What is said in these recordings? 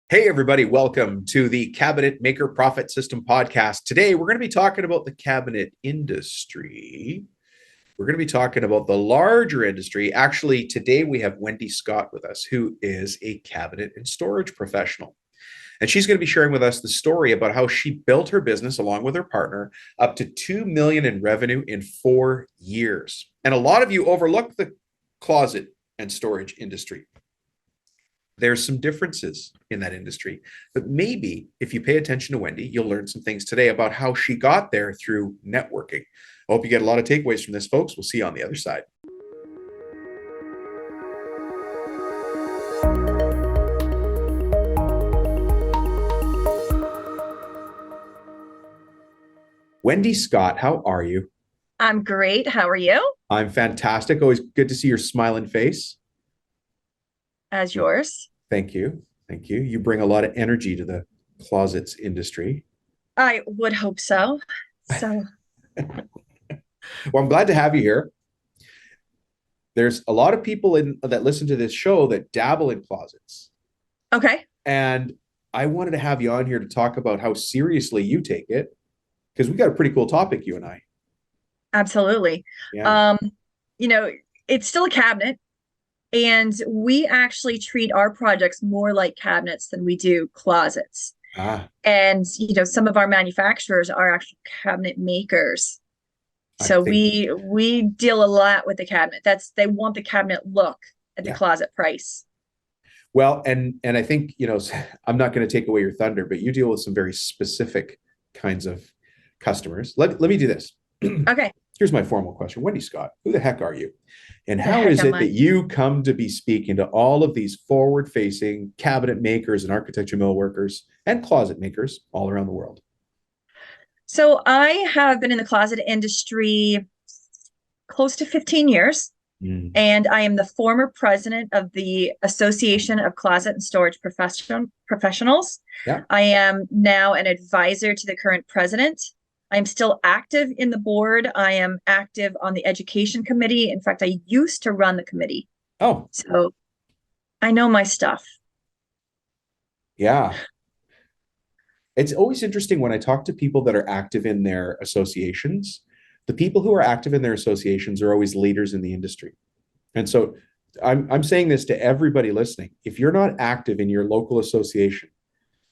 Hey, everybody, welcome to the Cabinet Maker Profit System podcast. Today, we're going to be talking about the cabinet industry. We're going to be talking about the larger industry. Actually, today we have Wendy Scott with us, who is a cabinet and storage professional. And she's going to be sharing with us the story about how she built her business along with her partner up to 2 million in revenue in 4 years. And a lot of you overlook the closet and storage industry. There's some differences in that industry, but maybe if you pay attention to Wendy, you'll learn some things today about how she got there through networking. I hope you get a lot of takeaways from this, folks. We'll see you on the other side. Wendy Scott, how are you? I'm great. How are you? I'm fantastic. Always good to see your smiling face. As yours. Thank you. Thank you. You bring a lot of energy to the closets industry. I would hope so. So, Well, I'm glad to have you here. There's a lot of people that listen to this show that dabble in closets. okay. And I wanted to have you on here to talk about how seriously you take it, because we got a pretty cool topic, you and I. Absolutely. Yeah. Um, you know, it's still a cabinet, and we actually treat our projects more like cabinets than we do closets. Ah, And, some of our manufacturers are actual cabinet makers. I So think, we deal a lot with the cabinet. They want the cabinet look at the yeah. closet price. Well, and I think, I'm not going to take away your thunder, but you deal with some very specific kinds of customers. Let me do this. Okay. Here's my formal question. Wendy Scott, who the heck are you? And Who the how heck is am it I? that you come to be speaking to all of these forward-facing cabinet makers and architecture mill workers and closet makers all around the world? So I have been in the closet industry close to 15 years. Mm, And I am the former president of the Association of Closet and Storage Professionals. yeah. I am now an advisor to the current president. I'm still active in the board. I am active on the education committee. In fact, I used to run the committee. Oh, So I know my stuff. yeah. It's always interesting when I talk to people that are active in their associations. The people who are active in their associations are always leaders in the industry. And so I'm saying this to everybody listening. If you're not active in your local association,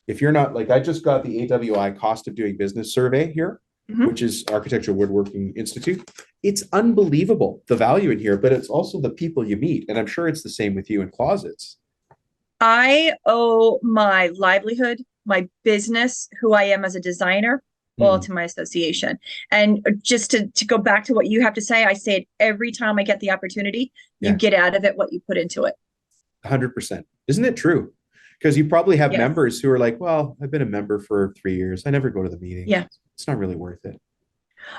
if you're not, like, I just got the AWI cost of doing business survey here, Mhm. which is Architectural Woodworking Institute. It's unbelievable, the value in here, but it's also the people you meet. And I'm sure it's the same with you in closets. I owe my livelihood, my business, who I am as a designer, all Hmm. to my association. And just to go back to what you have to say, I say it every time I get the opportunity. You Yeah, get out of it what you put into it. 100%. Isn't it true? Because you probably have Yes. members who are like, well, I've been a member for 3 years. I never go to the meetings. Yeah. It's not really worth it.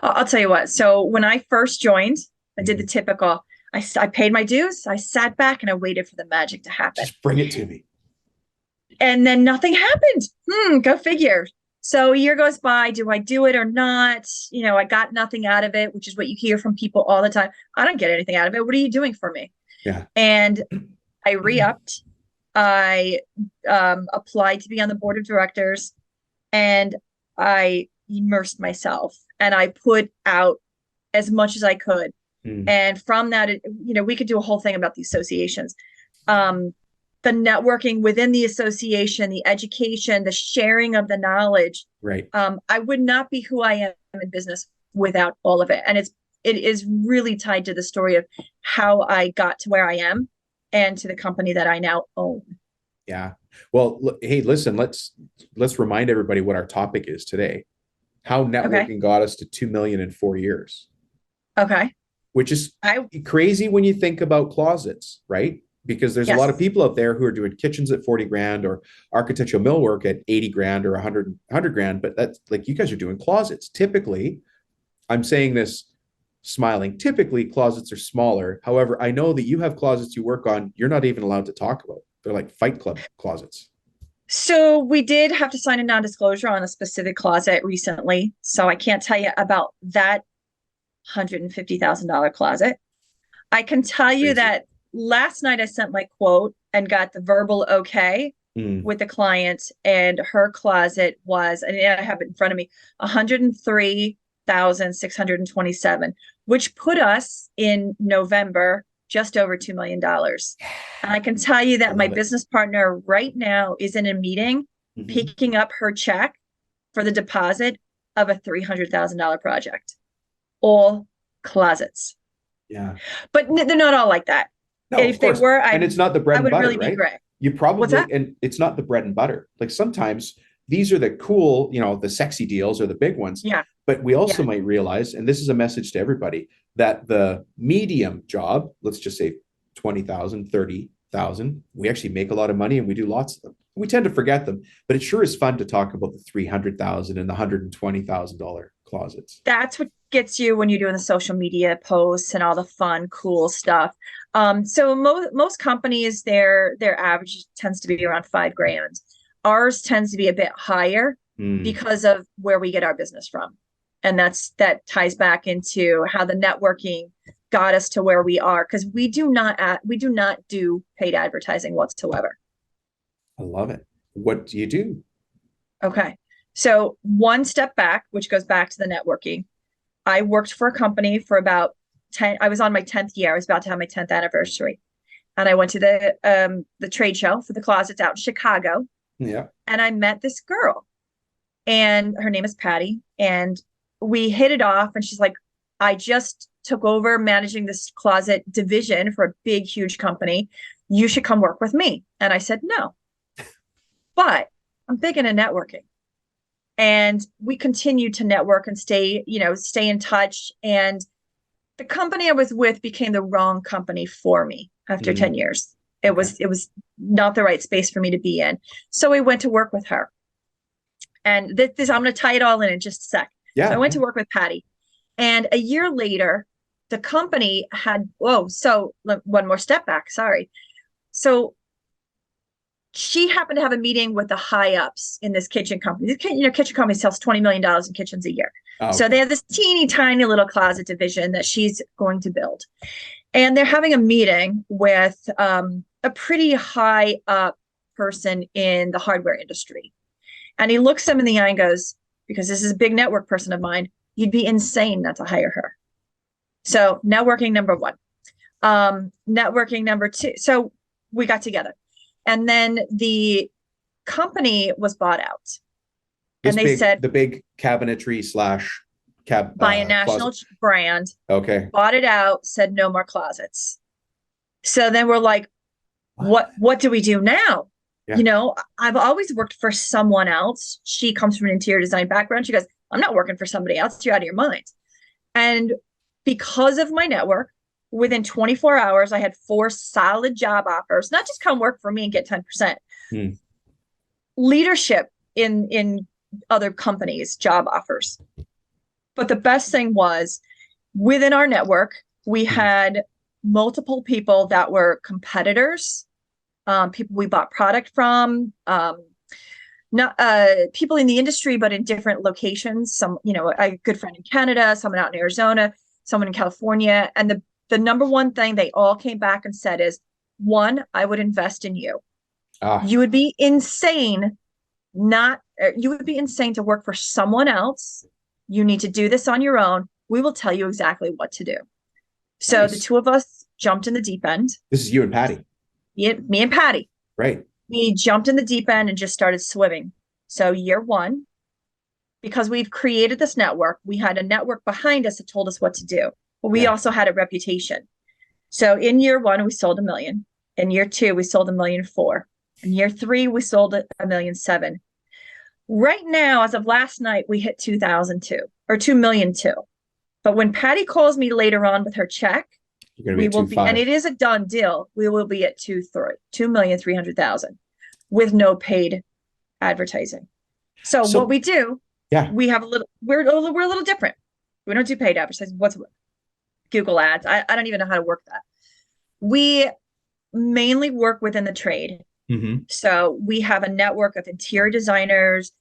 I'll tell you what. So when I first joined, I did the Mhm. typical, I paid my dues, I sat back and I waited for the magic to happen. Just bring it to me. And then nothing happened. Go figure. So a year goes by. Do I do it or not? I got nothing out of it, which is what you hear from people all the time. I don't get anything out of it. What are you doing for me? Yeah. And I re-upped. I applied to be on the board of directors, and I immersed myself and I put out as much as I could. Mm, And from that, we could do a whole thing about the associations. Um, the networking within the association, the education, the sharing of the knowledge. right. I would not be who I am in business without all of it. And it is really tied to the story of how I got to where I am and to the company that I now own. Yeah. Well, hey, listen, let's remind everybody what our topic is today. How Okay. networking got us to 2 million in 4 years, Okay. which is I crazy when you think about closets, right? Because there's a lot of Yes. people out there who are doing kitchens at 40 grand or architectural millwork at 80 grand or 100 grand, but that's like you guys are doing closets. Typically, I'm saying this smiling. Typically, closets are smaller. However, I know that you have closets you work on, you're not even allowed to talk about. They're like Fight Club closets. So we did have to sign a non-disclosure on a specific closet recently. So I can't tell you about that $150,000 closet. I can tell you Crazy. that last night I sent my quote and got the verbal okay Mm. with the client, and her closet was, and I have it in front of me, 103,627, which put us in November just over $2 million. And I can tell you I that my love it. business partner right now is in a meeting Mhm. picking up her check for the deposit of a $300,000 project, all closets. Yeah. But they're not all like that. No, of If they course. were, And it's not the bread I and would butter, really be right? gray. You What's probably, that? and it's not the bread and butter. Like sometimes these are the cool, the sexy deals or the big ones. Yeah. But we also Yeah. might realize, and this is a message to everybody, that the medium job, let's just say 20,000, 30,000, we actually make a lot of money and we do lots of them. We tend to forget them, but it sure is fun to talk about the 300,000 and the $120,000 closets. That's what gets you when you're doing the social media posts and all the fun, cool stuff. So most companies, their average tends to be around 5 grand. Ours tends to be a bit higher Mm. because of where we get our business from. And that ties back into how the networking got us to where we are, because we do not do paid advertising whatsoever. I love it. What do you do? Okay. So one step back, which goes back to the networking. I worked for a company for about 10, I was on my 10th year. I was about to have my 10th anniversary. And I went to the trade show for the closets out in Chicago. Yeah. And I met this girl, and her name is Patty. And we hit it off. And she's like, I just took over managing this closet division for a big, huge company. You should come work with me. And I said, no, but I'm big into networking. And we continued to network and stay in touch. And the company I was with became the wrong company for me after Mm. 10 years. It Okay. was not the right space for me to be in. So I went to work with her. And this I'm going to tie it all in just a sec. So I Yeah. went to work with Patty. And a year later, the company had, so one more step back. Sorry. So she happened to have a meeting with the high ups in this kitchen company. Kitchen company sells $20 million in kitchens a year. Oh, So okay. they have this teeny tiny little closet division that she's going to build. And they're having a meeting with a pretty high up person in the hardware industry. And he looks them in the eye and goes, because this is a big network person of mine, you'd be insane not to hire her. So networking number one. Networking number two. So we got together. And then the company was bought out. And they said, the big cabinetry slash by a national closet. brand, Okay. bought it out, said no more closets. So then we're like, what do we do now? Yeah. I've always worked for someone else. She comes from an interior design background. She goes, I'm not working for somebody else. You're out of your mind. And because of my network, within 24 hours, I had 4 solid job offers, not just come work for me and get 10%. Mm. Leadership in other companies, job offers. But the best thing was, within our network, we had multiple people that were competitors, people we bought product from, not people in the industry, but in different locations. Some, a good friend in Canada, someone out in Arizona, someone in California. And the number one thing they all came back and said is, one, I would invest in you. You would be insane to work for someone else. You need to do this on your own. We will tell you exactly what to do. So Nice. The two of us jumped in the deep end. This is you and Patty. Me and Patty. Right. We jumped in the deep end and just started swimming. So year one, because we've created this network, we had a network behind us that told us what to do. But we also had a reputation. So in year one, we sold $1 million. In year two, we sold $1.4 million. In year three, we sold $1.7 million. Right now, as of last night, we hit 2,002 or 2 million too. But when Patty calls me later on with her check, we will be, and it is a done deal. We will be at 2,300,000 with no paid advertising. So what we do, we have we're a little different. We don't do paid advertising. What's Google ads? I don't even know how to work that. We mainly work within the trade. Mm-hmm. So we have a network of interior designers,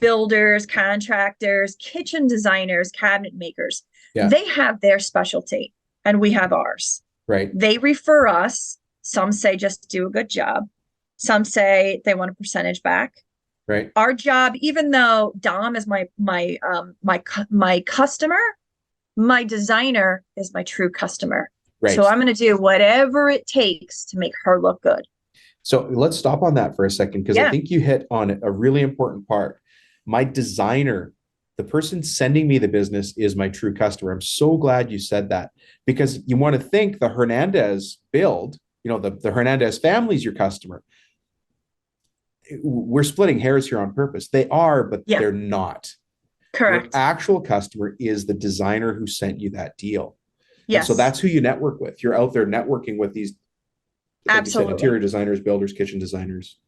builders, contractors, kitchen designers, cabinet makers. Yeah. They have their specialty and we have ours. Right. They refer us. Some say just do a good job. Some say they want a percentage back. Right. Our job, even though Dom is my customer, my designer is my true customer. Right. So I'm going to do whatever it takes to make her look good. So let's stop on that for a second, because I think you hit on a really important part. My designer, the person sending me the business, is my true customer. I'm so glad you said that, because you want to think the Hernandez build, the Hernandez family is your customer. We're splitting hairs here on purpose. They are, but they're not. Correct. Your actual customer is the designer who sent you that deal. Yes. And so that's who you network with. You're out there networking with these, like you said, interior designers, builders, kitchen designers.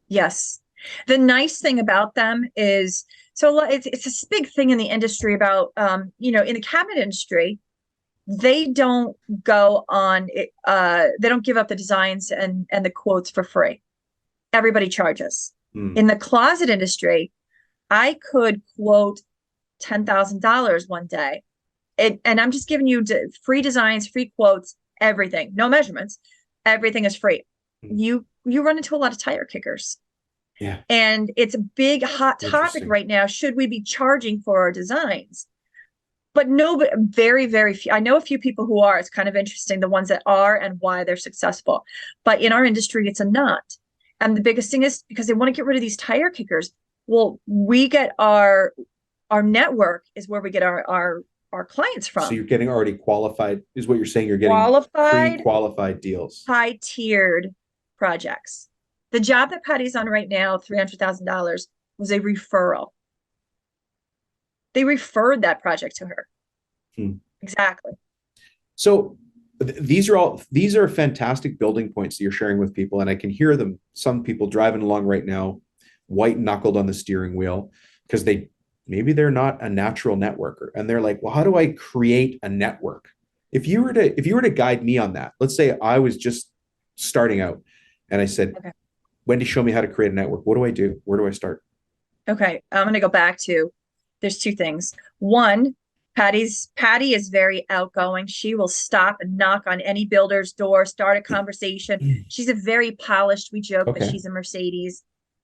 Yes. The nice thing about them is, so it's a big thing in the industry about, in the cabinet industry, they don't go on, they don't give up the designs and the quotes for free. Everybody charges. In the closet industry, I could quote $10,000 one day. And I'm just giving you free designs, free quotes, everything, no measurements. Everything is free. You run into a lot of tire kickers. Yeah. And it's a big hot topic right now. Should we be charging for our designs? But no, but very, very few. I know a few people who are. It's kind of interesting, the ones that are and why they're successful. But in our industry, it's a not. And the biggest thing is because they want to get rid of these tire kickers. Well, we get our network is where we get our clients from. So you're getting already qualified, is what you're saying. You're getting pre-qualified deals. High-tiered projects. The job that Patty's on right now, $300,000, was a referral. They referred that project to her. Exactly. So these are fantastic building points that you're sharing with people, and I can hear them. Some people driving along right now, white knuckled on the steering wheel, because maybe they're not a natural networker, and they're like, well, how do I create a network? If you were to guide me on that, let's say I was just starting out and I said, okay, Wendy, show me how to create a network. What do I do? Where do I start? Okay. I'm going to go back to, there's two things. One, Patty is very outgoing. She will stop and knock on any builder's door, start a conversation. She's a very polished, we joke that she's a Mercedes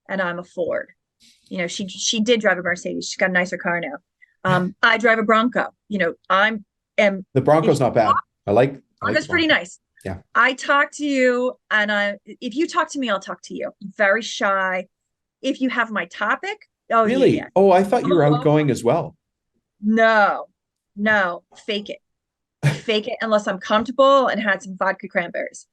and I'm a Ford. She did drive a Mercedes. She's got a nicer car now. I drive a Bronco. The Bronco's not bad. Bronco's pretty nice. Yeah. I talk to you, and if you talk to me, I'll talk to you. I'm very shy. If you have my topic, really? Yeah. Oh, I thought you were outgoing as well. No, fake it. Fake it unless I'm comfortable and had some vodka cranberries.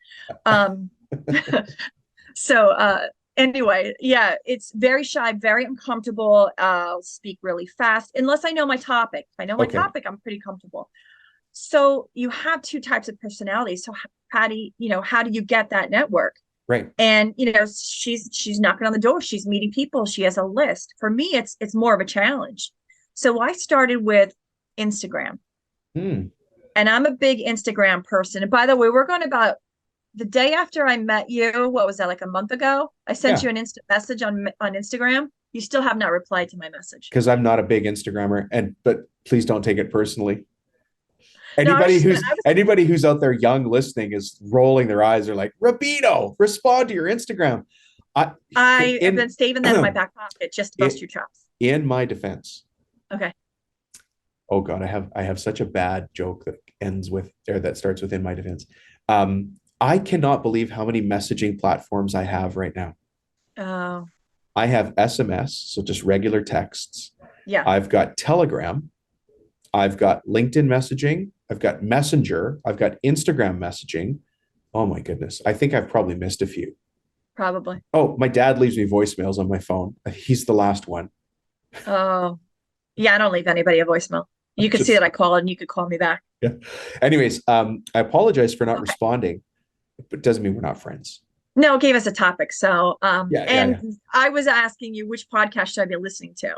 Anyway, yeah, it's very shy, very uncomfortable. I'll speak really fast unless I know my topic. If I know my topic, I'm pretty comfortable. So you have two types of personalities. So Patty, how do you get that network? Right. And she's knocking on the door. She's meeting people. She has a list. For me, it's more of a challenge. So I started with Instagram. And I'm a big Instagram person. And by the way, we're going about the day after I met you. What was that, like a month ago? I sent you an instant message on Instagram. You still have not replied to my message. Because I'm not a big Instagrammer, but please don't take it personally. Anybody who's out there young listening is rolling their eyes. They're like, Rubino, respond to your Instagram. I have been saving that in my back pocket just to bust your chops. In my defense. Okay. Oh God, I have such a bad joke that that starts with "in my defense." I cannot believe how many messaging platforms I have right now. Oh. I have SMS, so just regular texts. Yeah. I've got Telegram. I've got LinkedIn messaging. I've got Messenger. I've got Instagram messaging. Oh my goodness. I think I've probably missed a few. Probably. Oh, my dad leaves me voicemails on my phone. He's the last one. Oh, yeah. I don't leave anybody a voicemail. You could see that I call and you could call me back. Yeah. Anyways, I apologize for not responding, but it doesn't mean we're not friends. No, it gave us a topic. So, I was asking you, which podcast should I be listening to?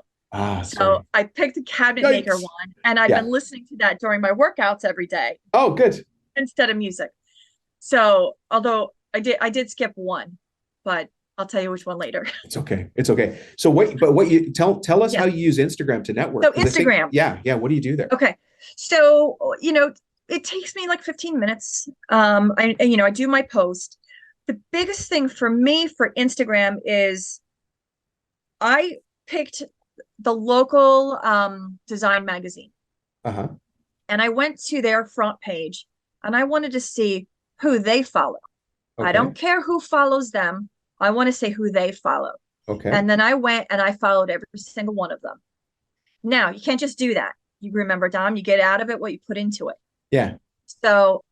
So I picked the Cabinet Maker one, and I've been listening to that during my workouts every day. Oh, good. Instead of music. So, although I did skip one, but I'll tell you which one later. It's okay. So what you tell us how you use Instagram to network. So Instagram. Yeah. What do you do there? Okay. So, it takes me like 15 minutes. I do my post. the biggest thing for me for Instagram is I picked the local design magazine. Uh-huh. And I went to their front page and I wanted to see who they follow. I Okay. don't care who follows them. I want to say who they follow. Okay. And then I went and I followed every single one of them. Now, you can't just do that. You remember, Dom, you get out of it what you put into it. Yeah. So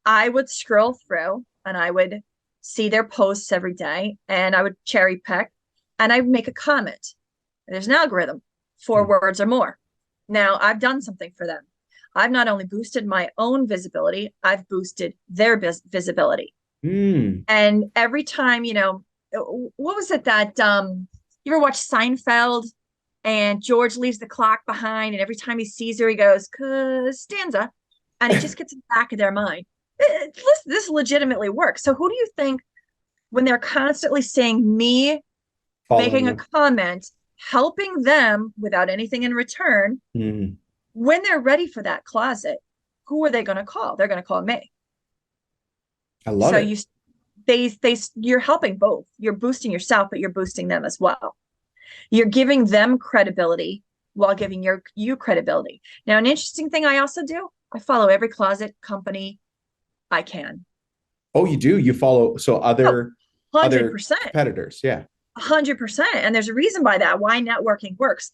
I would scroll through and I would see their posts every day and I would cherry pick and I would make a comment. There's an algorithm, 4 words or more. Now, I've done something for them. I've not only boosted my own visibility, I've boosted their visibility. Mm. And every time, what was it that you ever watch Seinfeld and George leaves the clock behind and every time he sees her, he goes, Costanza, and it just gets in the back of their mind. This legitimately works. So who do you think when they're constantly saying me, Following making a them. comment, helping them without anything in return, when they're ready for that closet, who are they going to call? They're going to call me. I love So it. you're helping both. You're boosting yourself, but you're boosting them as well. You're giving them credibility while giving you credibility. Now, an interesting thing I also do, I follow every closet company I can. Oh, you do? You follow other 100%. competitors. Yeah. 100%. And there's a reason by that, why networking works.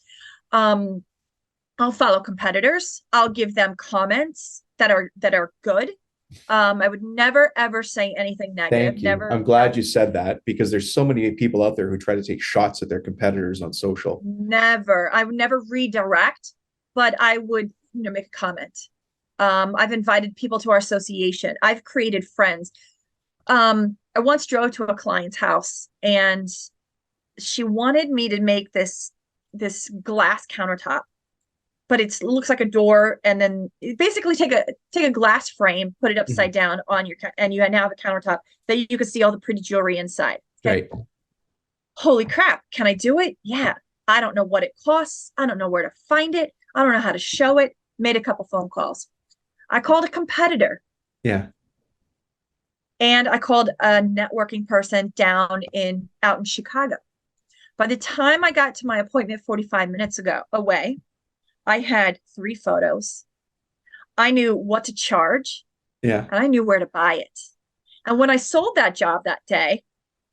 I'll follow competitors. I'll give them comments that are good. I would never ever say anything negative. Thank you. Never. I'm glad you said that because there's so many people out there who try to take shots at their competitors on social. Never. I would never redirect, but I would, make a comment. I've invited people to our association. I've created friends. I once drove to a client's house and she wanted me to make this glass countertop, but it looks like a door, and then basically take a glass frame, put it upside down on your, and you now have a countertop that you can see all the pretty jewelry inside. Okay. Right. Holy crap, can I do it? Yeah. I don't know what it costs. I don't know where to find it. I don't know how to show it. Made a couple phone calls. I called a competitor. Yeah. And I called a networking person out in Chicago. By the time I got to my appointment 45 minutes away, I had 3 photos. I knew what to charge. Yeah. And I knew where to buy it. And when I sold that job that day,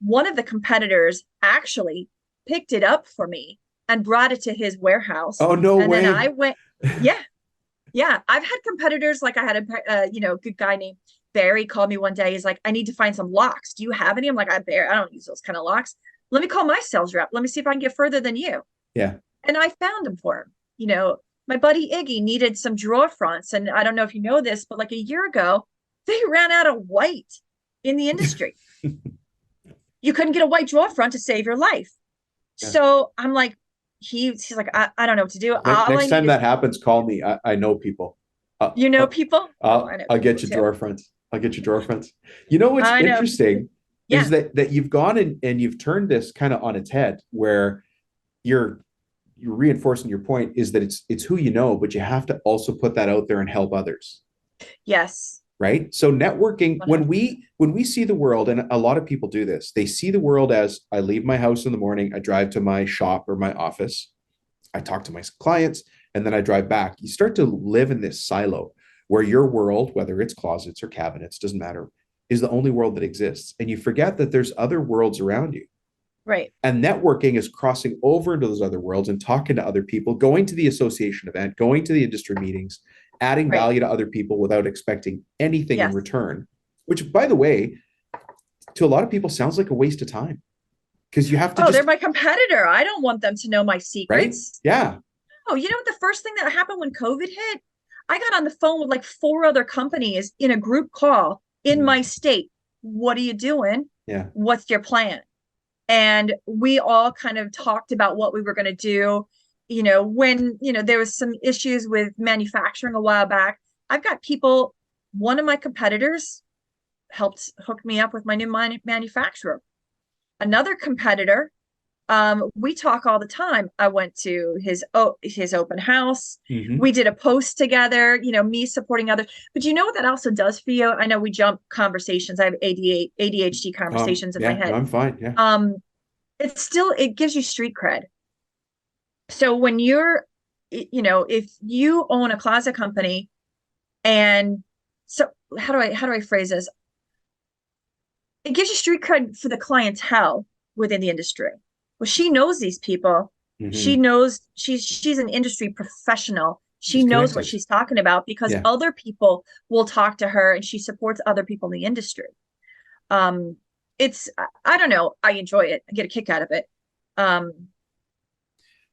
one of the competitors actually picked it up for me and brought it to his warehouse. Oh, no way. And then I went, yeah. Yeah. I've had competitors, like I had a good guy named Barry called me one day. He's like, I need to find some locks. Do you have any? I'm like, I don't use those kind of locks. Let me call my sales rep. Let me see if I can get further than you. Yeah. And I found them for him. My buddy Iggy needed some drawer fronts. And I don't know if you know this, but like a year ago, they ran out of white in the industry. You couldn't get a white drawer front to save your life. Yeah. So I'm like, he's like, I don't know what to do. Next time that happens, call me. I know people. People? I'll get you drawer fronts. I'll get you drawer fronts. You know what's interesting is that you've gone and you've turned this kind of on its head, where you're reinforcing your point is that it's who you know, but you have to also put that out there and help others. Yes. Right. So networking, 100%. when we see the world, and a lot of people do this, they see the world as I leave my house in the morning, I drive to my shop or my office, I talk to my clients, and then I drive back. You start to live in this silo where your world, whether it's closets or cabinets, doesn't matter, is the only world that exists. And you forget that there's other worlds around you. Right. And networking is crossing over into those other worlds and talking to other people, going to the association event, going to the industry meetings, adding value to other people without expecting anything in return, which, by the way, to a lot of people sounds like a waste of time because you have to they're my competitor. I don't want them to know my secrets. Right? Yeah. Oh, the first thing that happened when COVID hit, I got on the phone with like 4 other companies in a group call in my state. What are you doing? Yeah. What's your plan? And we all kind of talked about what we were going to do. When, there was some issues with manufacturing a while back, I've got people, one of my competitors helped hook me up with my new manufacturer. Another competitor We talk all the time. I went to his open house. Hmm. We did a post together, me supporting others. But you know what that also does for you? I know we jump conversations. I have ADHD conversations in my Yeah, no, head. I'm fine. Yeah. Um, it gives you street cred. So when you're, if you own a closet company, and so how do I phrase this? It gives you street cred for the clientele within the industry. Well, she knows these people. She Hmm. knows she's an industry professional. She She's knows what connected. she's talking about because Yeah. other people will talk to her, and she supports other people in the industry. Um, I don't know. I enjoy it. I get a kick out of it. Um,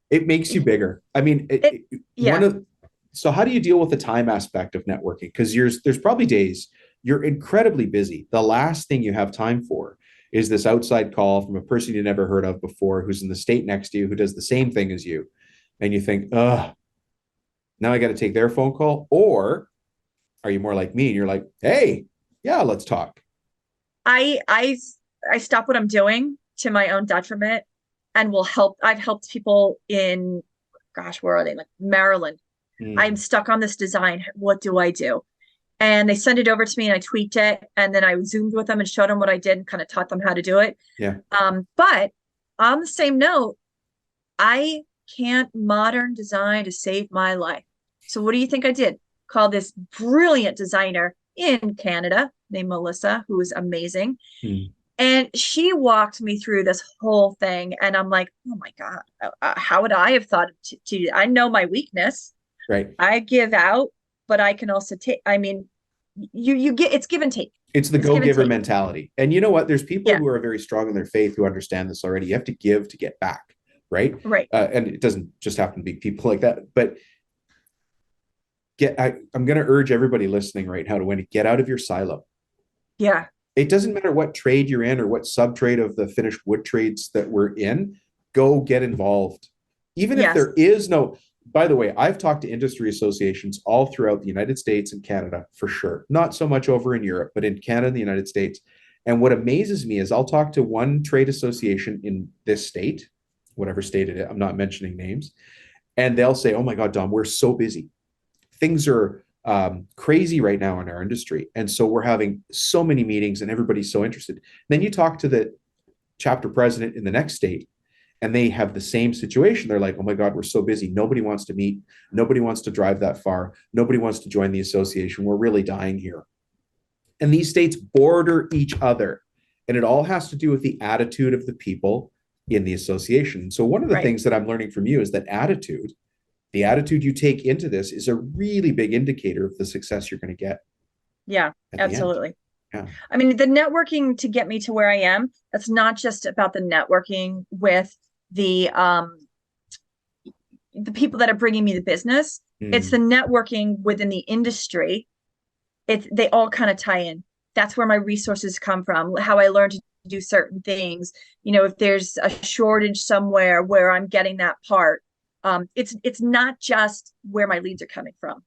It makes you bigger. I mean, it one yeah. of so how do you deal with the time aspect of networking? Because there's probably days you're incredibly busy. The last thing you have time for is this outside call from a person you never heard of before, who's in the state next to you, who does the same thing as you, and you think, now I got to take their phone call. Or are you more like me and you're like, hey, yeah, let's talk. I I I stop what I'm doing to my own detriment and will help. I've helped people in, gosh, where are they? Like Maryland. I'm Mm, stuck on this design. What do I do? And they send it over to me and I tweaked it. And then I zoomed with them and showed them what I did and kind of taught them how to do it. yeah. But on the same note, I can't modern design to save my life. So what do you think I did? Call this brilliant designer in Canada named Melissa, who is amazing. Mm, And she walked me through this whole thing. And I'm like, oh my God, how would I have thought to I know my weakness. right. I give out, but I can also take, I mean, you get, it's give and take. It's the It's give and go-giver take. mentality. And you know what? There's people Yeah, who are very strong in their faith who understand this already. You have to give to get back, right? right. And it doesn't just happen to be people like that. But I'm going to urge everybody listening right now to when get out of your silo. Yeah. It doesn't matter what trade you're in or what sub trade of the finished wood trades that we're in, go get involved. Even if Yes. there is no, by the way, I've talked to industry associations all throughout the United States and Canada for sure. Not so much over in Europe, but in Canada and the United States. And what amazes me is I'll talk to one trade association in this state, whatever state it is, I'm not mentioning names, and they'll say, oh my God, Dom, we're so busy. Things are crazy right now in our industry. And so we're having so many meetings and everybody's so interested. Then you talk to the chapter president in the next state and they have the same situation. They're like, oh my God, we're so busy. Nobody wants to meet. Nobody wants to drive that far. Nobody wants to join the association. We're really dying here. And these states border each other. And it all has to do with the attitude of the people in the association. So one of the Right. things that I'm learning from you is that attitude, the attitude you take into this is a really big indicator of the success you're going to get Yeah, at the end. absolutely. Yeah. I mean, the networking to get me to where I am, that's not just about the networking with the um the people that are bringing me the business. It's the Mm, networking within the industry. They all kind of tie in. That's where my resources come from, how I learned to do certain things. If there's a shortage somewhere where I'm getting that part, it's not just where my leads are coming from.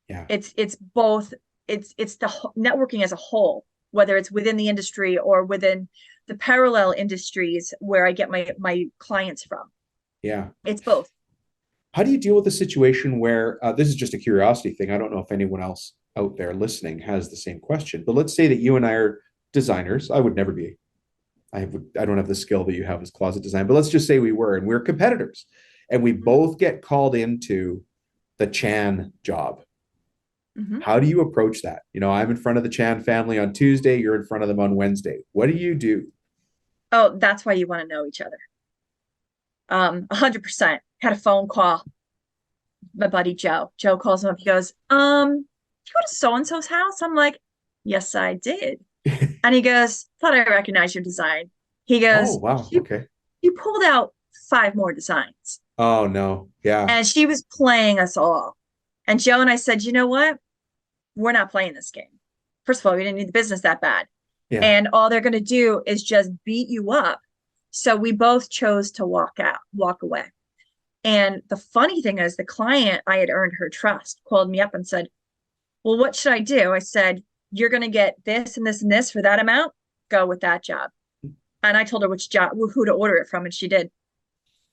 yeah. It's both. It's the networking as a whole, whether it's within the industry or within the parallel industries where I get my clients from. Yeah. It's both. How do you deal with a situation where this is just a curiosity thing? I don't know if anyone else out there listening has the same question, but let's say that you and I are designers. I would never be. I don't have the skill that you have as closet design, but let's just say we were and we're competitors and we both get called into the Chan job. Mhm. How do you approach that? I'm in front of the Chan family on Tuesday, you're in front of them on Wednesday. What do you do? Oh, that's why you want to know each other. 100%. Had a phone call. My buddy Joe. Joe calls him up. He goes, you go to so and so's house? I'm like, yes, I did. And he goes, thought I recognized your design. He Oh, goes, wow. you Okay. you pulled out five more designs. Oh, no. Yeah. And she was playing us all. And Joe and I said, you know what? We're not playing this game. First of all, we didn't need the business that bad. Yeah. And all they're going to do is just beat you up. So we both chose to walk away. And the funny thing is, the client, I had earned her trust, called me up and said, well, what should I do? I said, you're going to get this and this and this for that amount. Go with that job. And I told her which job, who to order it from, and she did.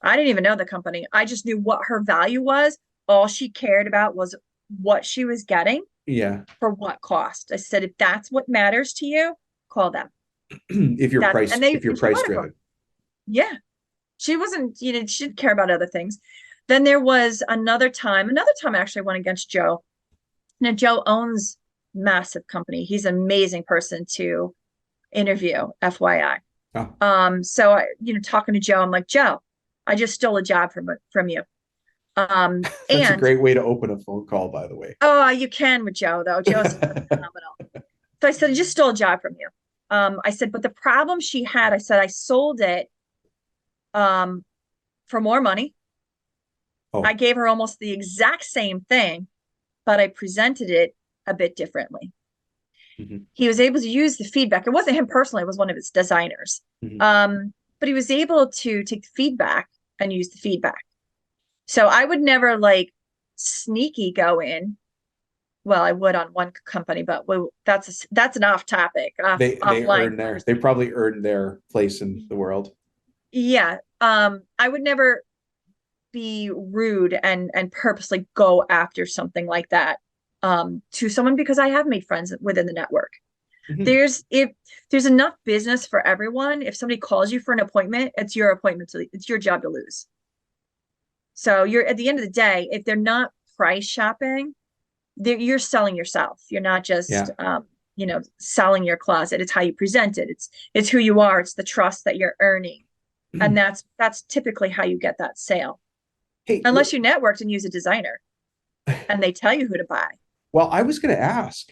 I didn't even know the company. I just knew what her value was. All she cared about was what she was getting Yeah. for what cost. I said, if that's what matters to you, call them. If you're That's price, if you're and she price bought it for driven. me. Yeah. She wasn't, she didn't care about other things. Then there was another time I actually went against Joe. Now Joe owns massive company. He's an amazing person to interview, FYI. Oh, So I, talking to Joe, I'm like, Joe, I just stole a job from you. that's a And great way to open a phone call, by the way. oh, you can with Joe though. Joe's phenomenal. So I said, I just stole a job from you. I said, but the problem she had, I said, I sold it um for more money. I Oh, gave her almost the exact same thing, but I presented it a bit differently. mhm, He was able to use the feedback. It wasn't him personally, it was one of his designers. mhm. But he was able to take the feedback and use the feedback. So I would never like sneaky go in. Well, I would on one company, but that's an off topic, offline They conversation. probably earned their place in the world. Yeah. I would never be rude and purposely go after something like that to someone because I have made friends within the network. Mhm. If there's enough business for everyone, if somebody calls you for an appointment, it's your appointment it's your job to lose. So you're at the end of the day, if they're not price shopping, you're selling yourself. You're not just Yeah. selling your closet. It's how you present it. It's who you are. It's the trust that you're earning. And that's typically how you get that sale. Hey, Unless you networked and use a designer and they tell you who to buy. well, I was going to ask,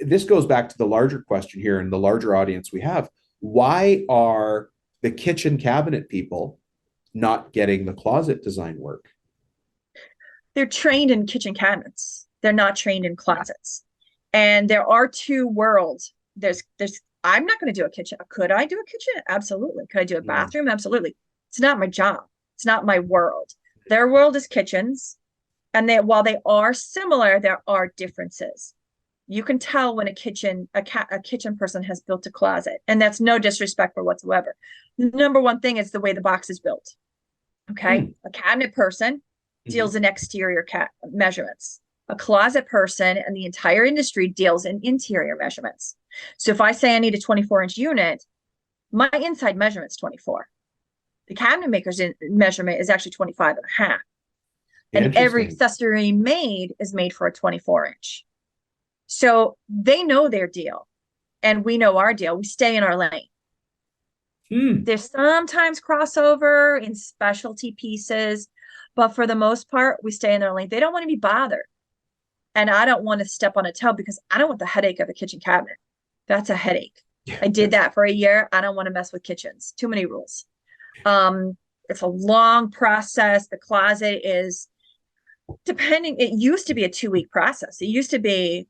this goes back to the larger question here and the larger audience we have. Why are the kitchen cabinet people not getting the closet design work? They're trained in kitchen cabinets. They're not trained in closets. And there are two worlds. There's I'm not going to do a kitchen. Could I do a kitchen? Absolutely. Could I do a Mm, bathroom? Absolutely. It's not my job. It's not my world. Their world is kitchens. And while they are similar, there are differences. You can tell when a kitchen person has built a closet, and that's no disrespect for whatsoever. The number one thing is the way the box is built. Okay, mm, a cabinet person mhm. deals in exterior measurements. A closet person and the entire industry deals in interior measurements. So if I say I need a 24-inch unit, my inside measurement is 24. The cabinet maker's measurement is actually 25 and a half. And every Interesting. accessory made is made for a 24-inch. So they know their deal and we know our deal. We stay in our lane. Hmm. There's sometimes crossover in specialty pieces, but for the most part, we stay in their lane. They don't want to be bothered. And I don't want to step on a toe because I don't want the headache of a kitchen cabinet. That's a headache. I did that for a year. I don't want to mess with kitchens. Too many rules. It's a long process. The closet is it used to be a 2-week process. It used to be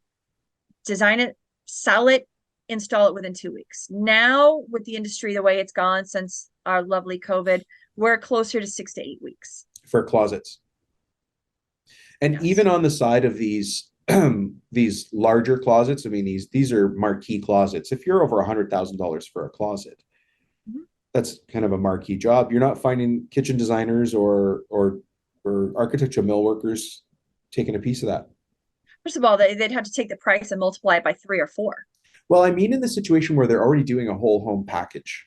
design it, sell it, install it within 2 weeks. Now, with the industry the way it's gone since our lovely COVID, we're closer to 6 to 8 weeks. For closets. And even Yes. on the side of these these larger closets, I mean these are marquee closets. If you're over $100,000 for a closet, Mhm. that's kind of a marquee job. You're not finding kitchen designers or architectural mill workers taking a piece of that. First of all, they'd have to take the price and multiply it by 3 or 4. Well, I mean, in the situation where they're already doing a whole home package.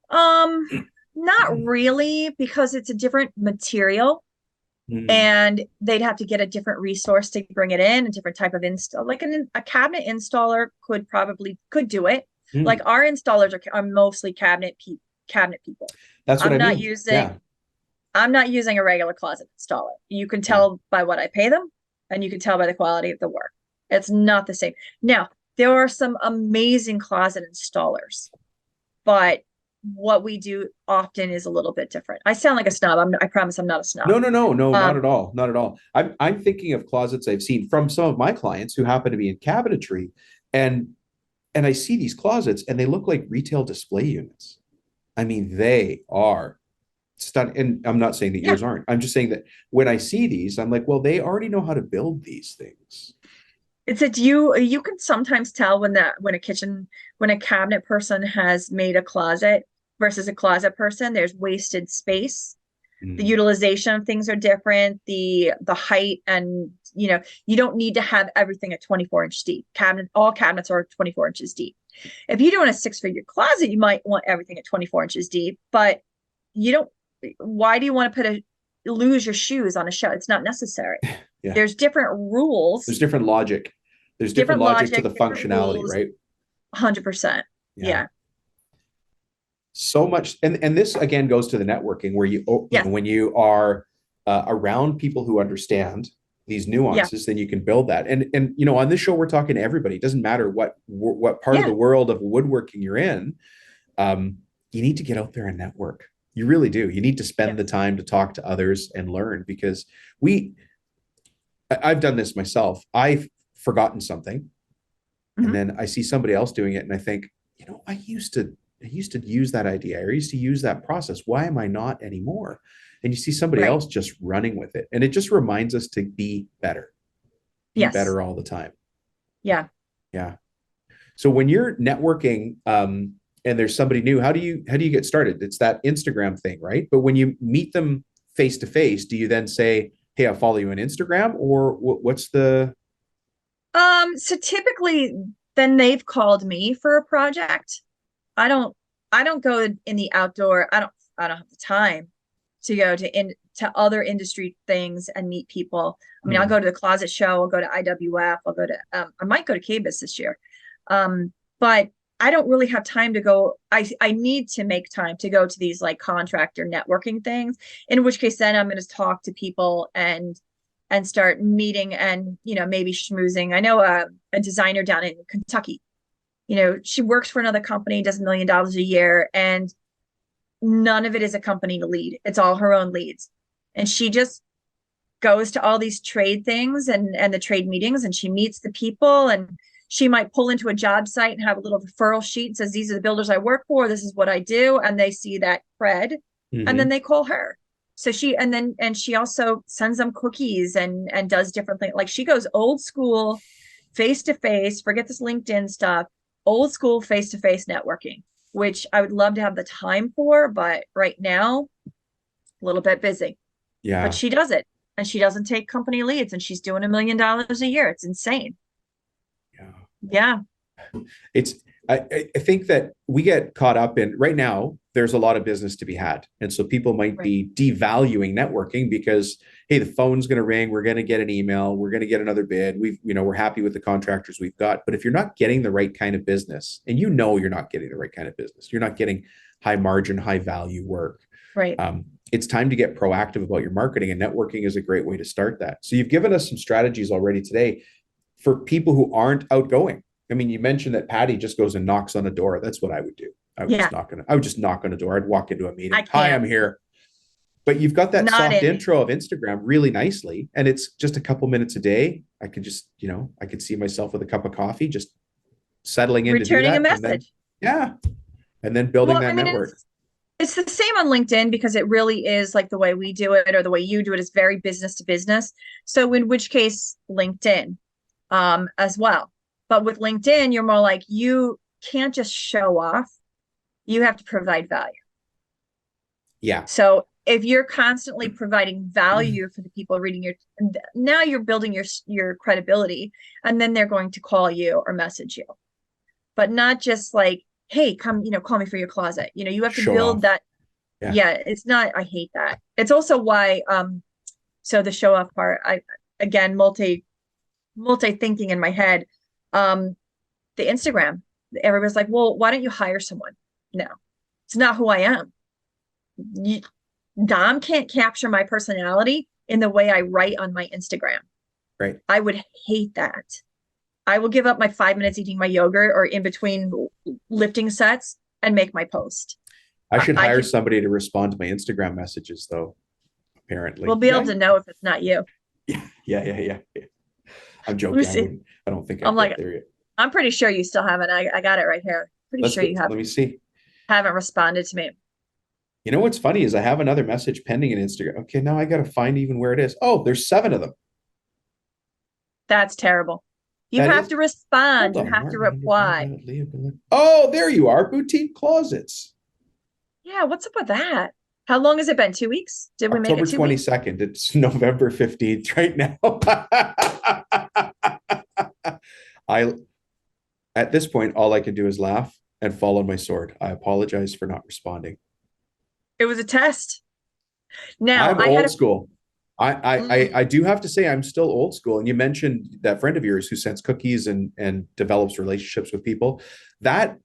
Um, Not really, because it's a different material Mm, and they'd have to get a different resource to bring it in, a different type of install. Like a cabinet installer could do it. Like mm. our installers are mostly cabinet people. That's what I'm I not mean. using Yeah. I'm not using a regular closet installer. You can Yeah. tell by what I pay them, and you can tell by the quality of the work. It's not the same. Now, there are some amazing closet installers, but what we do often is a little bit different. I sound like a snob. I promise I'm not a snob. No, not Um, at all. Not at all. I'm thinking of closets I've seen from some of my clients who happen to be in cabinetry, and and I see these closets and they look like retail display units. I mean, they are stunning. And I'm not saying that yeah, yours aren't. I'm just saying that when I see these, I'm like, well, they already know how to build these things. It's that you can sometimes tell when when a cabinet person has made a closet versus a closet person, there's wasted space. The Mm. utilization of things are different, the height, and you don't need to have everything at 24-inch deep. All cabinets are 24 inches deep. If you're doing a 6-figure closet, you might want everything at 24 inches deep, but you don't. Why do you want to lose your shoes on a shelf? It's not necessary. Yeah. There's different rules, There's different logic. There's different different logic to logic, the different functionality, rules. right? 100%. Yeah. Yeah. So much. And this again goes to the networking where Yes. when you are around people who understand these Yeah. nuances, then you can build that. And on this show, we're talking to everybody. It doesn't matter what part of Yeah. the world of woodworking you're in. You need to get out there and network. You really do. You need to spend the Yes. time to talk to others and learn, because I've done this myself. I've forgotten something, and Mhm. then I see somebody else doing it, and I think, I used to use that idea, or I used to use that process. Why am I not anymore? And you see somebody Right. else just running with it, and it just reminds us to be Yes. better all the time. Yeah. Yeah. So when you're networking, and there's somebody new, how do you get started? It's that Instagram thing, right? But when you meet them face to face, do you then say, "Hey, I'll follow you on Instagram," or what's the? So typically then they've called me for a project. I don't I don't go in the outdoor. I don't have the time to go to other industry things and meet people. I mean, I'll Hmm. go to the closet show, I'll go to IWF, I'll go to I might go to KBIS this year. But I don't really have time to go. I need to make time to go to these like contractor networking things, in which case then I'm going to talk to people and start meeting and maybe schmoozing. I know a designer down in Kentucky. She works for another company, does $1 million a year, and none of it is a company to lead. It's all her own leads. And she just goes to all these trade things and the trade meetings, and she meets the people, and she might pull into a job site and have a little referral sheet and says, these are the builders I work for, this is what I do, and they see that cred, and then Hmm. they call her. So she also sends them cookies and does different things. Like, she goes old school, face to face, forget this LinkedIn stuff, old school face to face networking, which I would love to have the time for, but right now a little bit busy. But Yeah. she does it, and she doesn't take company leads, and she's doing $1 million a year. It's insane. Yeah. Yeah. It's I think that we get caught up in right now. There's a lot of business to be had, and so people might Right. be devaluing networking because, hey, the phone's going to ring, we're going to get an email, we're going to get another bid. We're happy with the contractors we've got, but if you're not getting the right kind of business, and you're not getting the right kind of business, you're not getting high margin, high value work. Right. It's time to get proactive about your marketing, and networking is a great way to start that. So you've given us some strategies already today for people who aren't outgoing. I mean, you mentioned that Patty just goes and knocks on a door. That's what I would do. Yeah. I would just knock on a door. I'd walk into a I meeting. Hi, I'm can't. here. But you've got that Not soft in me. intro of Instagram really nicely. And it's just a couple minutes a day. I could just, I could see myself with a cup of coffee, just settling in to do Returning a that. And then, message. yeah. And then building Well, I that mean, network. it's the same on LinkedIn, because it really is like the way we do it or the way you do it is very business to business. So in which case, LinkedIn as well. But with LinkedIn, you're more like, you can't just show off. You have to provide value. Yeah. So if you're constantly providing value for the people reading now you're building your credibility, and then they're going to call you or message you, but not just like, hey, come, call me for your closet. You have to Show build off. that. Yeah. Yeah, it's not, I hate that. It's also why, so the show off part, again, multi thinking in my head, um, the Instagram, everybody's like, well, why don't you hire someone? No, it's not who I am. You, Dom can't capture my personality in the way I write on my Instagram. Right. I would hate that. I will give up my 5 minutes eating my yogurt or in between lifting sets and make my post. I should I hire can, somebody to respond to my Instagram messages, though, we'll apparently. be able Yeah. to know if it's not you. Yeah. Yeah. Yeah. Yeah. Yeah. I'm Let me joking. see. I don't think I'm I'd get like, there yet. I'm pretty sure you still haven't. I got it right here. Pretty Let's sure go. you Let me see. haven't responded to me. You know what's funny is I have another message pending in Instagram. Okay, now I got to find even where it is. Oh, there's 7 of them. That's terrible. You That have is. to respond. Hold You on, have to Martin Hunter, reply. Oh, there you are, Boutique Closets. Yeah, what's up with that? How long has it been? 2 weeks? Did we make October it 2 weeks? 22nd. It's November 15th right now. I At this point, all I can do is laugh and fall on my sword. I apologize for not responding. It was a test. Now I'm I had old a school. I do have to say I'm still old school. And you mentioned that friend of yours who sends cookies and develops relationships with people. That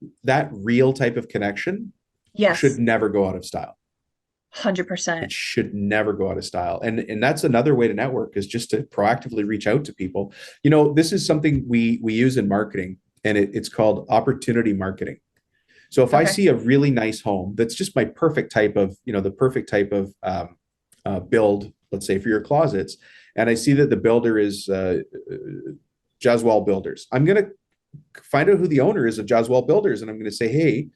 real type of connection should yes, never go out of style. 100%. It should never go out of style. And that's another way to network, is just to proactively reach out to people. You know, this is something we use in marketing, and it's called opportunity marketing. So if I Okay. see a really nice home that's just my perfect type of, the perfect type of build, let's say for your closets, and I see that the builder is Jaswal Builders, I'm going to find out who the owner is of Jaswal Builders, and I'm going to say, hey,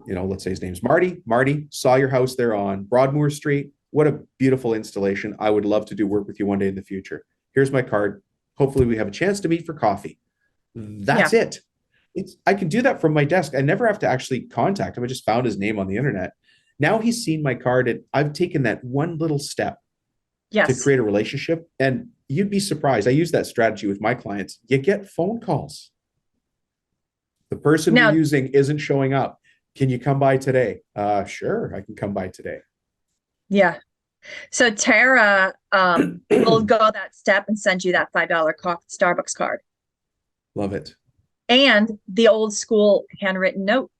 let's say his name's Marty. Marty, saw your house there on Broadmoor Street. What a beautiful installation. I would love to do work with you one day in the future. Here's my card. Hopefully we have a chance to meet for coffee. That's Yeah. it. I can do that from my desk. I never have to actually contact him. I just found his name on the internet. Now he's seen my card, and I've taken that one little step to Yes. create a relationship. And you'd be surprised. I use that strategy with my clients. You get phone calls. The person Now, we're using isn't showing up. Can you come by today? Sure, I can come by today. yeah. So Tara will go that step and send you that $5 Starbucks card Love it. and the old school handwritten note.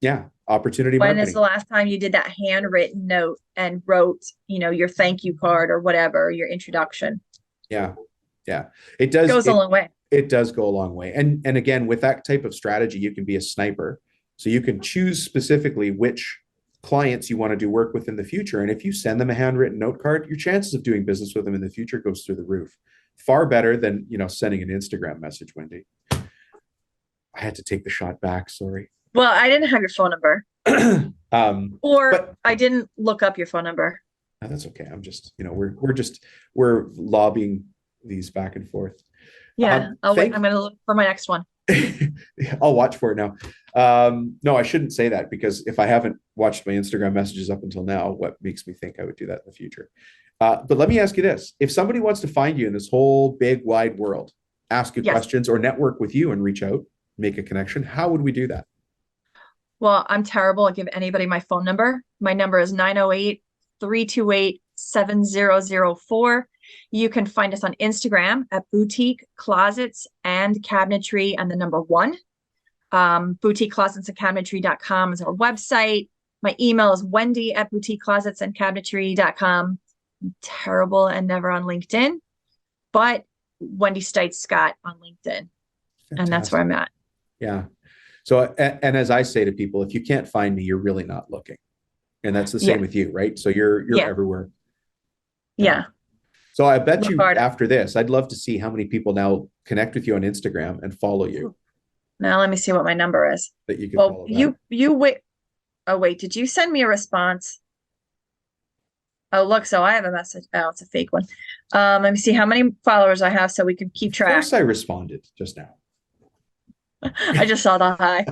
Yeah, opportunity When marketing. is the last time you did that handwritten note and wrote, your thank you card or whatever, your introduction? Yeah, yeah. It does. Goes a long way. It does go a long way. And again, with that type of strategy, you can be a sniper. So you can choose specifically which clients you want to do work with in the future. And if you send them a handwritten note card, your chances of doing business with them in the future goes through the roof. Far better than, sending an Instagram message, Wendy. I had to take the shot back. Sorry. Well, I didn't have your phone number. But I didn't look up your phone number. that's okay. I'm just, we're lobbying these back and forth. Yeah, I'm going to look for my next one. I'll watch for it now. No, I shouldn't say that, because if I haven't watched my Instagram messages up until now, what makes me think I would do that in the future? But let me ask you this. If somebody wants to find you in this whole big, wide world, ask you questions or network with you and reach out, make a connection, how would we do that? Well, I'm terrible at giving anybody my phone number. My number is 908-328-7004. You can find us on Instagram at Boutique Closets and Cabinetry and the number 1. Boutique Closets and Cabinetry.com is our website. My email is wendy@boutiqueclosetsandcabinetry.com. I'm terrible and never on LinkedIn, but Wendy Scott on LinkedIn. Fantastic. And that's where I'm at. Yeah. So, and as I say to people, if you can't find me, you're really not looking. And that's the same with you, right? So you're everywhere. Yeah. So I bet you after this, I'd love to see how many people now connect with you on Instagram and follow you. Now let me see what my number is. That you can follow you wait. Oh wait, did you send me a response? Oh look, so I have a message. Oh, it's a fake one. Let me see how many followers I have so we can keep track. Of course I responded just now. I just saw the hi.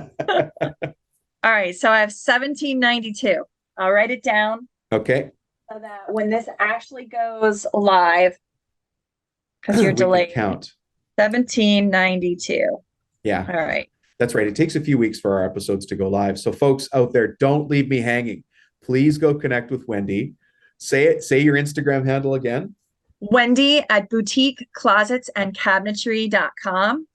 All right, so I have 1792. I'll write it down. Okay. So that when this actually goes live, because you're delayed. Count. 1792. Yeah. All right. That's right. It takes a few weeks for our episodes to go live. So folks out there, don't leave me hanging. Please go connect with Wendy. Say your Instagram handle again. Wendy at boutiqueclosetsandcabinetry.com.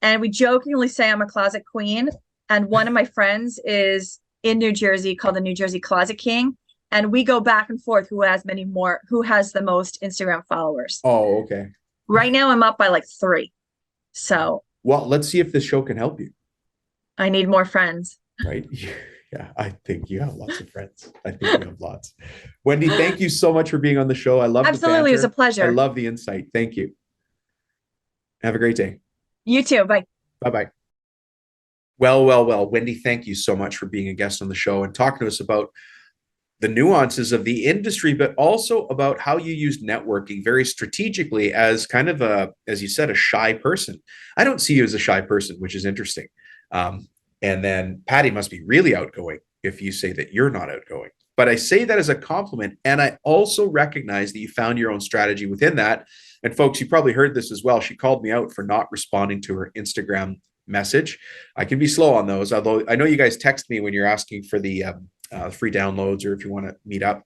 And we jokingly say I'm a closet queen. And one of my friends is in New Jersey called the New Jersey Closet King. And we go back and forth who has the most Instagram followers. Oh, okay. Right now I'm up by like 3. So. Well, let's see if this show can help you. I need more friends. Right. Yeah, I think you have lots of friends. I think you have lots. Wendy, thank you so much for being on the show. I love Absolutely, it was a pleasure. I love the insight. Thank you. Have a great day. You too. Bye. Bye-bye. Well. Wendy, thank you so much for being a guest on the show and talking to us about the nuances of the industry, but also about how you use networking very strategically as kind of a, as you said, a shy person. I don't see you as a shy person, which is interesting. And then Patty must be really outgoing if you say that you're not outgoing. But I say that as a compliment. And I also recognize that you found your own strategy within that. And folks, you probably heard this as well. She called me out for not responding to her Instagram message. I can be slow on those, although I know you guys text me when you're asking for the free downloads or if you want to meet up.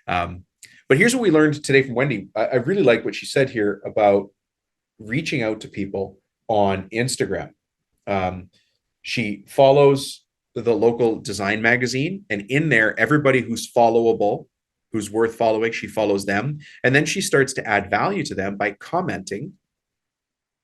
But here's what we learned today from Wendy. I really like what she said here about reaching out to people on Instagram. She follows the local design magazine, and in there, everybody who's followable, who's worth following, she follows them. And then she starts to add value to them by commenting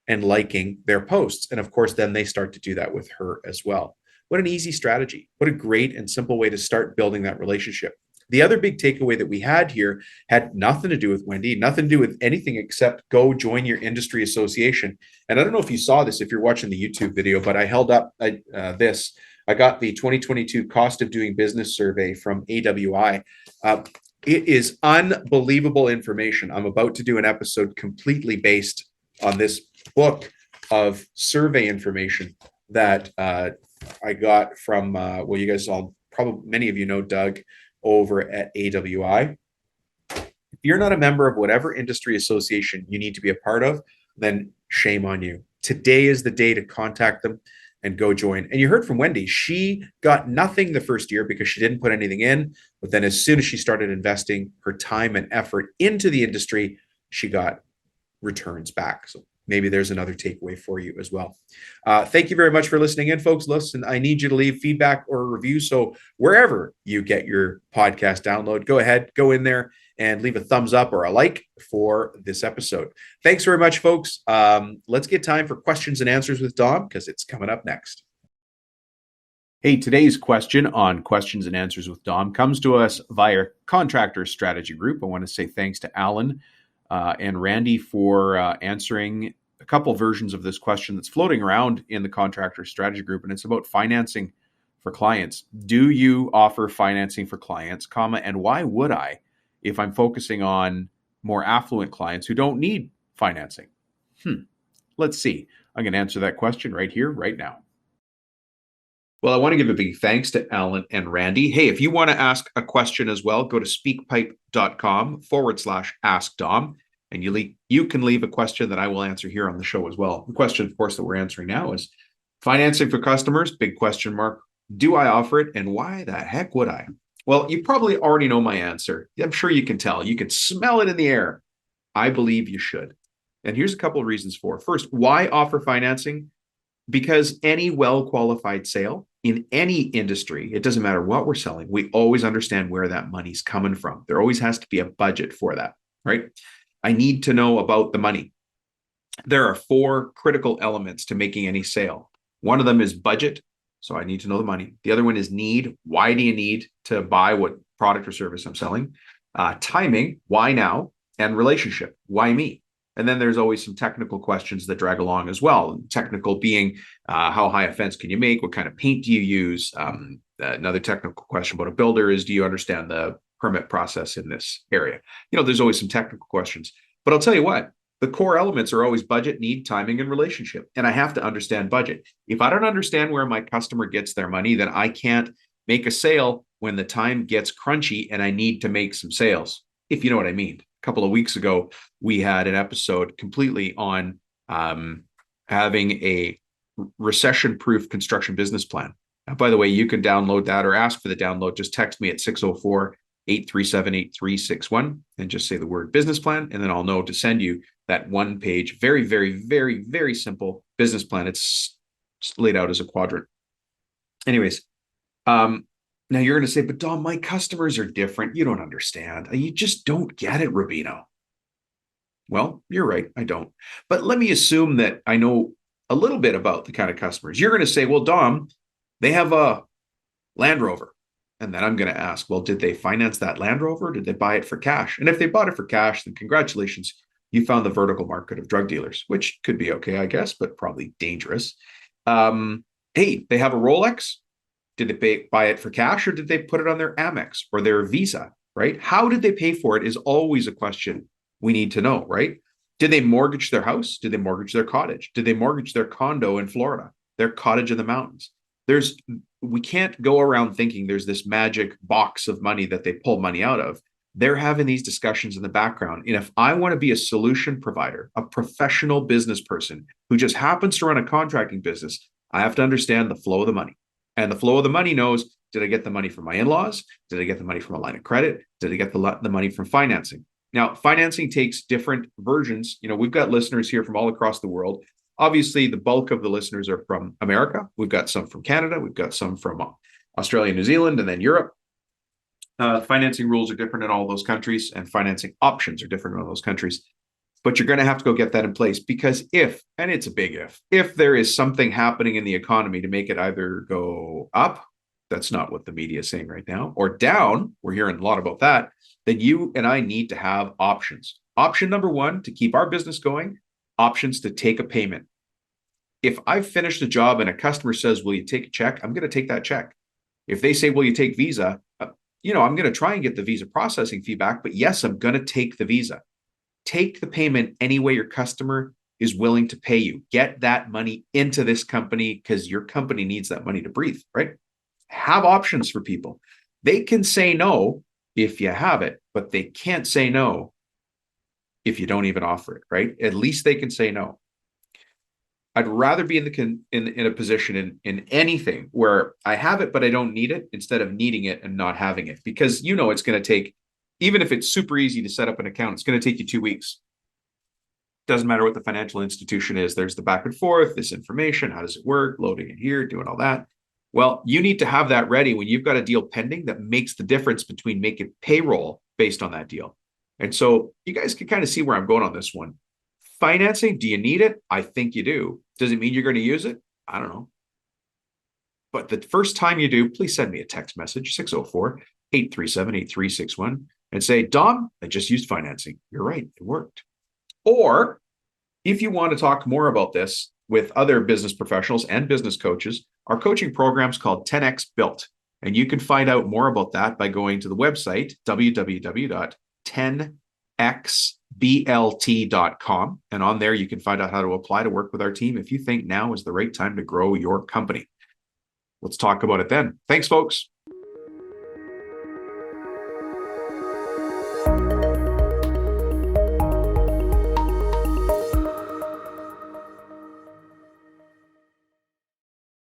and liking their posts. And of course, then they start to do that with her as well. What an easy strategy. What a great and simple way to start building that relationship. The other big takeaway that we had here had nothing to do with Wendy, nothing to do with anything except go join your industry association. And I don't know if you saw this, if you're watching the YouTube video, but I held up this. I got the 2022 Cost of Doing Business survey from AWI. It is unbelievable information. I'm about to do an episode completely based on this book of survey information that I got from, well, you guys all, probably many of you know Doug over at AWI. If you're not a member of whatever industry association you need to be a part of, then shame on you. Today is the day to contact them and go join. And you heard from Wendy, she got nothing the first year because she didn't put anything in. But then as soon as she started investing her time and effort into the industry, she got returns back. So maybe there's another takeaway for you as well. Thank you very much for listening in, folks. Listen, I need you to leave feedback or a review. So wherever you get your podcast download, go ahead, go in there and leave a thumbs up or a like for this episode. Thanks very much, folks. Let's get time for questions and answers with Dom because it's coming up next. Hey, today's question on questions and answers with Dom comes to us via Contractor Strategy Group. I want to say thanks to Alan and Randy for answering a couple versions of this question that's floating around in the Contractor Strategy Group, and it's about financing for clients. Do you offer financing for clients, and why would I if I'm focusing on more affluent clients who don't need financing? Let's see. I'm going to answer that question right here, right now. Well, I want to give a big thanks to Alan and Randy. Hey, if you want to ask a question as well, go to speakpipe.com/ask Dom, and you can leave a question that I will answer here on the show as well. The question, of course, that we're answering now is financing for customers, big question mark. Do I offer it, and why the heck would I? Well, you probably already know my answer. I'm sure you can tell. You can smell it in the air. I believe you should. And here's a couple of reasons for it. First, why offer financing? Because any well-qualified sale in any industry, it doesn't matter what we're selling, we always understand where that money's coming from. There always has to be a budget for that, right? I need to know about the money. There are 4 critical elements to making any sale. One of them is budget. So I need to know the money. The other one is need. Why do you need to buy what product or service I'm selling? Timing. Why now? And relationship. Why me? And then there's always some technical questions that drag along as well. Technical being how high a fence can you make? What kind of paint do you use? Another technical question about a builder is, do you understand the permit process in this area? There's always some technical questions. But I'll tell you what, the core elements are always budget, need, timing, and relationship. And I have to understand budget. If I don't understand where my customer gets their money, then I can't make a sale when the time gets crunchy and I need to make some sales, if you know what I mean. A couple of weeks ago, we had an episode completely on having a recession-proof construction business plan. Now, by the way, you can download that or ask for the download. Just text me at 604-837-8361 and just say the word business plan, and then I'll know to send you that one-page, very, very, very, very simple business plan. It's laid out as a quadrant. Anyways, now you're going to say, but Dom, my customers are different. You don't understand. You just don't get it, Rubino. Well, you're right. I don't. But let me assume that I know a little bit about the kind of customers. You're going to say, well, Dom, they have a Land Rover. And then I'm going to ask, well, did they finance that Land Rover? Or did they buy it for cash? And if they bought it for cash, then congratulations. You found the vertical market of drug dealers, which could be okay, I guess, but probably dangerous. Hey, they have a Rolex. Did they buy it for cash, or did they put it on their Amex or their Visa, right? How did they pay for it is always a question we need to know, right? Did they mortgage their house? Did they mortgage their cottage? Did they mortgage their condo in Florida, their cottage in the mountains? We can't go around thinking there's this magic box of money that they pull money out of. They're having these discussions in the background. And if I want to be a solution provider, a professional business person who just happens to run a contracting business, I have to understand the flow of the money. And the flow of the money knows, did I get the money from my in-laws? Did I get the money from a line of credit? Did I get the money from financing? Now, financing takes different versions. We've got listeners here from all across the world. Obviously, the bulk of the listeners are from America. We've got some from Canada. We've got some from Australia, New Zealand, and then Europe. Financing rules are different in all those countries, and financing options are different in all those countries. But you're going to have to go get that in place, because and it's a big if there is something happening in the economy to make it either go up, that's not what the media is saying right now, or down, we're hearing a lot about that, then you and I need to have options. Option number one, to keep our business going, options to take a payment. If I've finished a job and a customer says, will you take a check? I'm going to take that check. If they say, will you take Visa? I'm going to try and get the Visa processing fee back, but yes, I'm going to take the Visa. Take the payment any way your customer is willing to pay you. Get that money into this company, because your company needs that money to breathe, right? Have options for people. They can say no if you have it, but they can't say no if you don't even offer it, right? At least they can say no. I'd rather be in a position in anything where I have it, but I don't need it, instead of needing it and not having it, because it's going to take, even if it's super easy to set up an account, it's going to take you 2 weeks. Doesn't matter what the financial institution is. There's the back and forth, this information, how does it work, loading it here, doing all that. Well, you need to have that ready when you've got a deal pending that makes the difference between making payroll based on that deal. And so you guys can kind of see where I'm going on this one. Financing, do you need it? I think you do. Does it mean you're going to use it? I don't know. But the first time you do, please send me a text message, 604-837-8361, and say, Dom, I just used financing. You're right, it worked. Or if you want to talk more about this with other business professionals and business coaches, our coaching program is called 10X Built. And you can find out more about that by going to the website, www.10xblt.com. And on there, you can find out how to apply to work with our team if you think now is the right time to grow your company. Let's talk about it then. Thanks, folks.